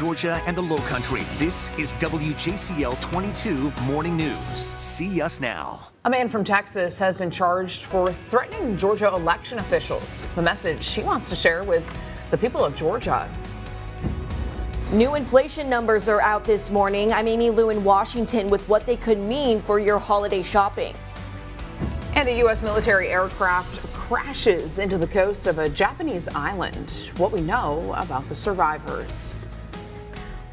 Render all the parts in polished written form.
Georgia and the Lowcountry. This is WJCL 22 Morning News. See us now. A man from Texas has been charged for threatening Georgia election officials. The message he wants to share with the people of Georgia. New inflation numbers are out this morning. I'm Amy Lou in Washington with what they could mean for your holiday shopping. And a U.S. military aircraft crashes into the coast of a Japanese island. What we know about the survivors.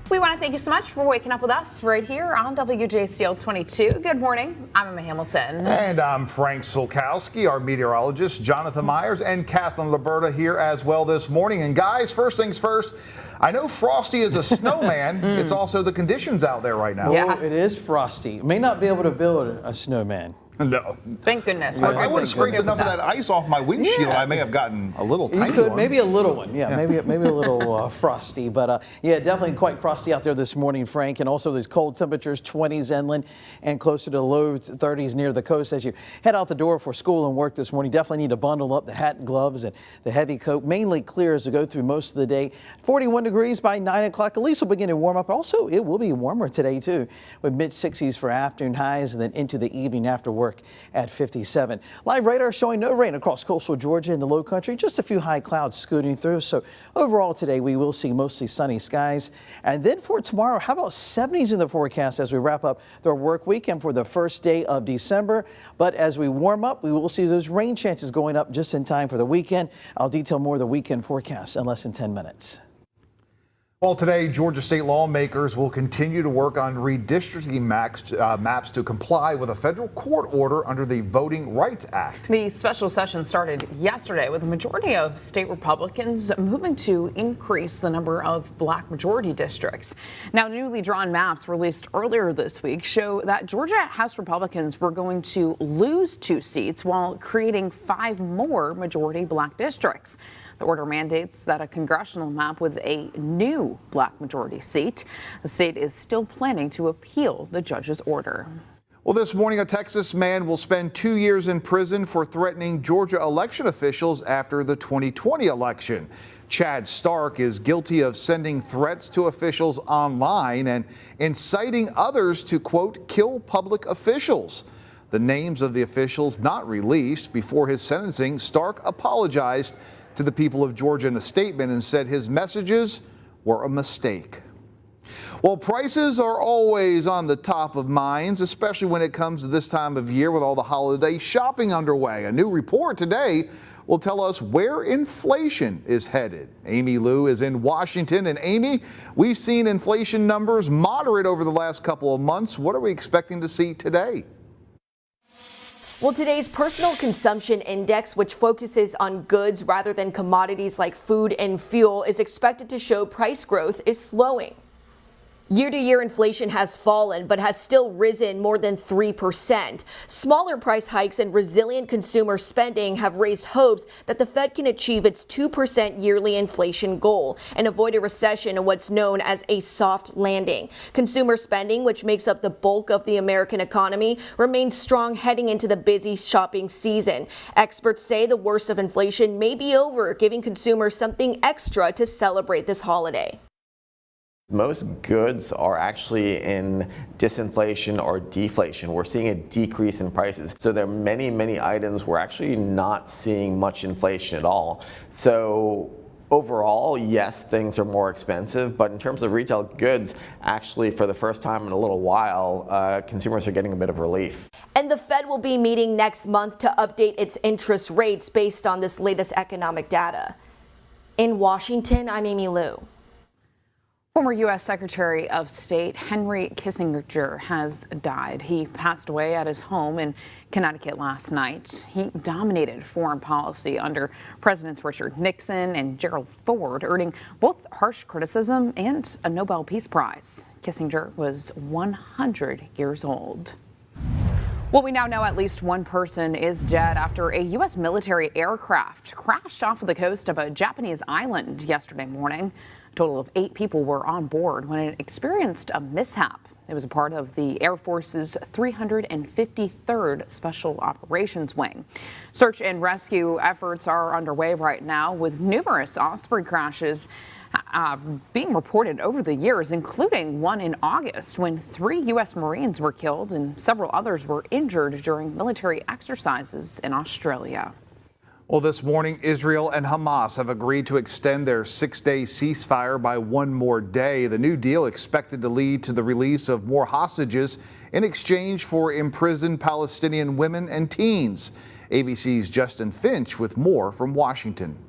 We want to thank you so much for waking up with us right here on WJCL 22. Good morning. I'm Emma Hamilton. And I'm Frank Solkowski, our meteorologist, Jonathan Myers, and Kathleen Liberta here as well this morning. And guys, first things first, I know Frosty is a snowman. It's also the conditions out there right now. Yeah. Oh, it is frosty. May not be able to build a snowman. No. Thank goodness. I would have scraped enough of that ice off my windshield. Yeah. I may have gotten a little tiny You could, one. maybe a little one. Yeah. Maybe a little frosty. But yeah, definitely quite frosty out there this morning, Frank. And also these cold temperatures, 20s inland and closer to the low 30s near the coast as you head out the door for school and work this morning. Definitely need to bundle up the hat and gloves and the heavy coat. Mainly clear as we go through most of the day. 41 degrees by 9 o'clock. At least will begin to warm up. Also, it will be warmer today, too, with mid-60s for afternoon highs and then into the evening after work at 57. Live radar showing no rain across coastal Georgia and the low country, just a few high clouds scooting through. So overall today we will see mostly sunny skies. And then for tomorrow, how about 70s in the forecast as we wrap up the work weekend for the first day of December. But as we warm up, we will see those rain chances going up just in time for the weekend. I'll detail more of the weekend forecast in less than 10 minutes. Well, today, Georgia state lawmakers will continue to work on redistricting maps to comply with a federal court order under the Voting Rights Act. The special session started yesterday with a majority of state Republicans moving to increase the number of black majority districts. Now, newly drawn maps released earlier this week show that Georgia House Republicans were going to lose 2 seats while creating 5 more majority black districts. The order mandates that a congressional map with a new black majority seat. The state is still planning to appeal the judge's order. Well, this morning, a Texas man will spend 2 years in prison for threatening Georgia election officials after the 2020 election. Chad Stark is guilty of sending threats to officials online and inciting others to, quote, kill public officials. The names of the officials not released before his sentencing, Stark apologized to the people of Georgia in a statement and said his messages were a mistake. Well, prices are always on the top of minds, especially when it comes to this time of year with all the holiday shopping underway. A new report today will tell us where inflation is headed. Amy Lou is in Washington. And Amy, we've seen inflation numbers moderate over the last couple of months. What are we expecting to see today? Well, today's personal consumption index, which focuses on goods rather than commodities like food and fuel, is expected to show price growth is slowing. Year-to-year inflation has fallen, but has still risen more than 3%. Smaller price hikes and resilient consumer spending have raised hopes that the Fed can achieve its 2% yearly inflation goal and avoid a recession in what's known as a soft landing. Consumer spending, which makes up the bulk of the American economy, remains strong heading into the busy shopping season. Experts say the worst of inflation may be over, giving consumers something extra to celebrate this holiday. Most goods are actually in disinflation or deflation. We're seeing a decrease in prices. So there are many items we're actually not seeing much inflation at all. So overall, yes, things are more expensive, but in terms of retail goods, actually for the first time in a little while, consumers are getting a bit of relief. And the Fed will be meeting next month to update its interest rates based on this latest economic data. In Washington, I'm Amy Lou. Former U.S. Secretary of State Henry Kissinger has died. He passed away at his home in Connecticut last night. He dominated foreign policy under Presidents Richard Nixon and Gerald Ford, earning both harsh criticism and a Nobel Peace Prize. Kissinger was 100 years old. Well, we now know at least one person is dead after a U.S. military aircraft crashed off of the coast of a Japanese island yesterday morning. A total of 8 people were on board when it experienced a mishap. It was a part of the Air Force's 353rd Special Operations Wing. Search and rescue efforts are underway right now with numerous Osprey crashes being reported over the years, including one in August when 3 U.S. Marines were killed and several others were injured during military exercises in Australia. Well, this morning, Israel and Hamas have agreed to extend their 6-day ceasefire by one more day. The new deal expected to lead to the release of more hostages in exchange for imprisoned Palestinian women and teens. ABC's Justin Finch with more from Washington.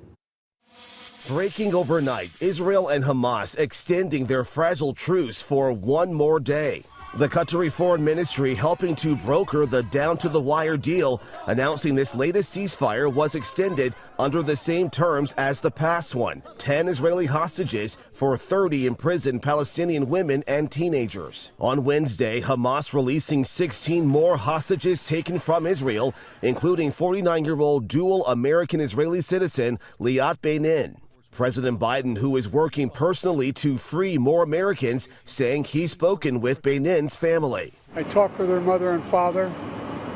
Breaking overnight, Israel and Hamas extending their fragile truce for one more day. The Qatari Foreign Ministry helping to broker the down-to-the-wire deal, announcing this latest ceasefire was extended under the same terms as the past one. 10 Israeli hostages for 30 imprisoned Palestinian women and teenagers. On Wednesday, Hamas releasing 16 more hostages taken from Israel, including 49-year-old dual American-Israeli citizen Liat Benin. President Biden, who is working personally to free more Americans, saying he's spoken with Benin's family. I talked with her mother and father.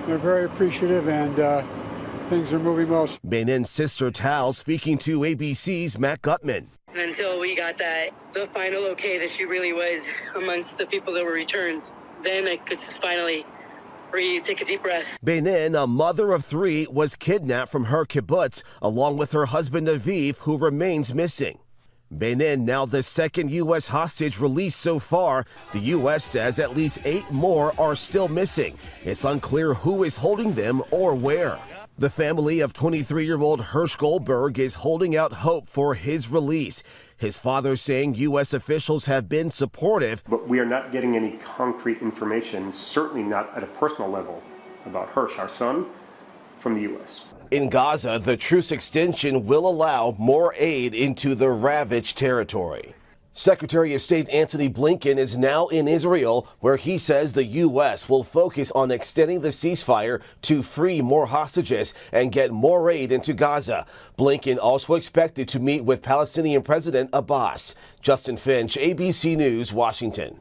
They're very appreciative, and things are moving well. Benin's sister Tal speaking to ABC's Matt Gutman. Until we got the final okay that she really was amongst the people that were returned, then I could finally breathe, take a deep breath. Benin, a mother of 3, was kidnapped from her kibbutz along with her husband Aviv, who remains missing. Benin, now the second U.S. hostage released so far. The U.S. says at least 8 more are still missing. It's unclear who is holding them or where. The family of 23-year-old Hirsch Goldberg is holding out hope for his release. His father saying U.S. officials have been supportive. But we are not getting any concrete information, certainly not at a personal level, about Hirsch, our son, from the U.S. In Gaza, the truce extension will allow more aid into the ravaged territory. Secretary of State Antony Blinken is now in Israel, where he says the U.S. will focus on extending the ceasefire to free more hostages and get more aid into Gaza. Blinken also expected to meet with Palestinian President Abbas. Justin Finch, ABC News, Washington.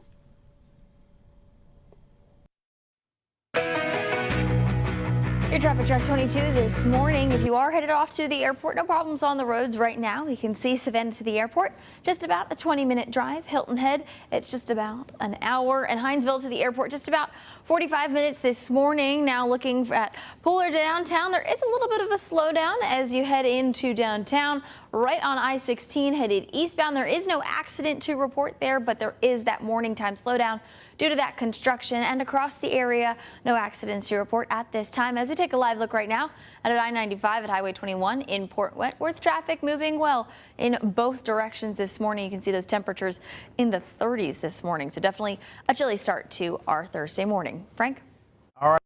Your traffic track 22 this morning. If you are headed off to the airport, no problems on the roads right now. You can see Savannah to the airport, just about a 20-minute drive. Hilton Head, it's just about an hour. And Hinesville to the airport, just about 45 minutes this morning. Now looking at Pooler downtown, there is a little bit of a slowdown as you head into downtown. Right on I-16 headed eastbound. There is no accident to report there, but there is that morning time slowdown due to that construction. And across the area, no accidents to report at this time. As we take a live look right now at I-95 at Highway 21 in Port Wentworth, traffic moving well in both directions this morning. You can see those temperatures in the 30s this morning. So definitely a chilly start to our Thursday morning. Frank? All right.